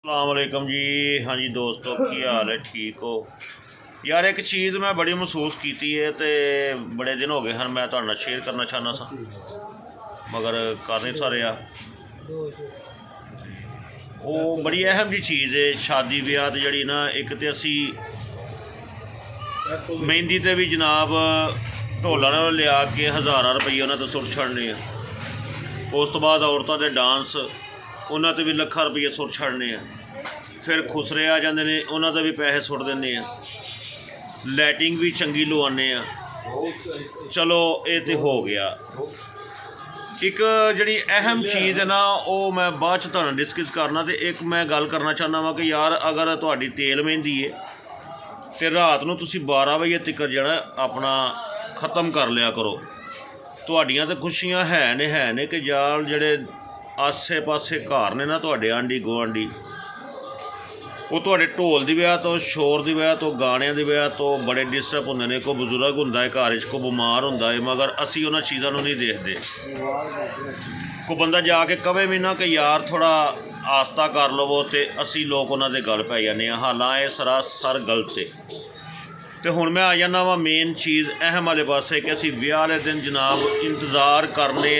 अस्सलामुअलैकुम जी। हाँ जी दोस्तों, की हाल है? ठीक हो यार? एक चीज़ मैं बड़ी महसूस की है तो बड़े दिन हो गए हैं, मैं तुहाडे नाल शेयर करना चाहना सा मगर कर नहीं सा रहा। वो बड़ी अहम जी चीज़ है शादी ब्याह ते जड़ी ना। एक तो असी मेहंदी ते भी जनाब ढोला लिया के हज़ारां रुपये उन्होंने तो सुट छड़ने। उस तो बाद औरतों के डांस उन्होंने भी लखा रुपये सुट छड़ने। फिर खुसरे आ जाते हैं, उन्होंने भी पैसे सुट देने। लाइटिंग भी चंगी लवाने। चलो ये तो हो गया। एक जी अहम चीज़ है ना, वो मैं बाद च तुहानू डिस्कस करना। तो एक मैं गल करना चाहना वा कि यार अगर तुहाडी तेल मेहंदी है तो रात नूं तुसीं 12 बजे तक जड़ा अपना ख़त्म कर लिया करो। तुहाडियां तो खुशियां है ने कि यार जेड़े आसे पासे घर ने ना तुहाडे आंढी गुआंढी, वो तुहाडे ढोल दी वजह तो, शोर दी वजह तो, गाणियां दी वजह तो बड़े डिस्टर्ब होंदे ने। कोई बजुर्ग हुंदा है घर च, कोई बीमार हुंदा है, मगर असी उन्हां चीज़ां नूं नहीं देखदे। कोई बंदा जाके कवे भी ना कि यार थोड़ा आस्ता कर लवो तो असी लोग उन्हां दे गल पै जाने। हालां ये सरासर गलत है। तो हुण मैं आ जाना वा मेन चीज़ अहम वाले पासे कि असी ब्याह वाले दिन जनाब इंतज़ार करने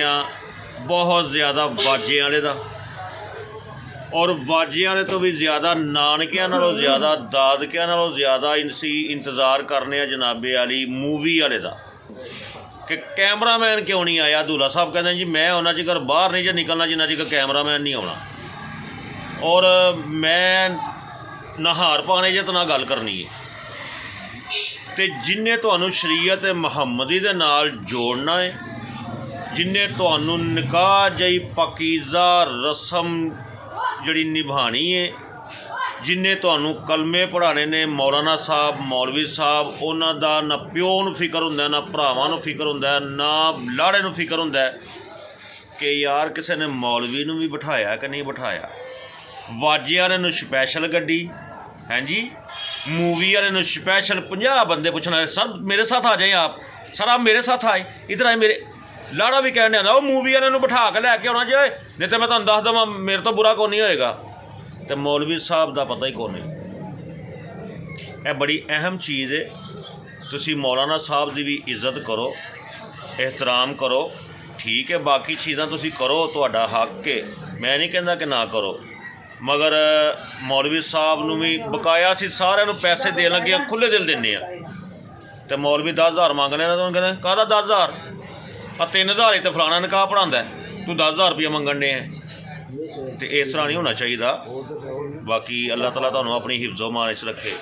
बहुत ज़्यादा बाजे वाले दा, और बाजे वाले तो भी ज़्यादा नानकियां नालों ज़्यादा, दादकियां नालों ज़्यादा इसी इंतज़ार करने जनाबे वाली मूवी वाले दा कि कैमरामैन क्यों नहीं आया। दूल्हा साहब कहते हैं जी मैं उन्ना चिकर बाहर नहीं जो निकलना जिन्ना चिकर कैमरामैन नहीं आना, और मैं नहार पाने च तना गल करनी है। तो जिन्हें तुहानू शरीयत मुहम्मदी दे नाल जोड़ना है, जिन्हें तुहानू निकाह जई पाकीज़ा रस्म जड़ी निभानी है, जिन्हें तुहानू कलमे पढ़ाने ने मौलाना साहब मौलवी साहब, उन्हां दा ना प्यो नूं फिक्र हुंदा, ना भरावां नूं फिक्र हुंदा, ना लाड़े नूं फिक्र हुंदा कि यार किसी ने मौलवी नूं भी बिठाया कि नहीं बिठाया। वाजे वाले नूं स्पैशल गड्डी, हैं जी, मूवी वाले नूं स्पैशल 50 बंदे पुछना सर मेरे साथ आ जाए आप, सर आप मेरे साथ आए, इधर आए मेरे। लाड़ा भी कहने आता वो मूवी वाले नूं बिठा के लैके आना जे, नहीं तो मैं तुहानू दस देवां मेरे तो बुरा कौन नहीं होएगा। तो मौलवी साहब का पता ही कौन है। यह बड़ी अहम चीज़ है। तुसी मौलाना साहब की भी इज्जत करो, एहतराम करो, ठीक है। बाकी चीज़ां तुसी करो, तुहाडा हक है, मैं नहीं कहता कि ना करो, मगर मौलवी साहब नूं भी बकाया असीं सारिआं नूं पैसे देण लगे खुले दिल दिंदे आ। तो मौलवी 10,000 मंगने ना, तो कहते कहदा 10,000 3,000 ही तो फलाना निकाह पढ़ांदा है, तू 10,000 रुपया मंगण दे। तो इस तरह नहीं होना चाहिए। बाकी अल्लाह ताला तुहानू अपनी हिफ्ज़ो मान च रखे।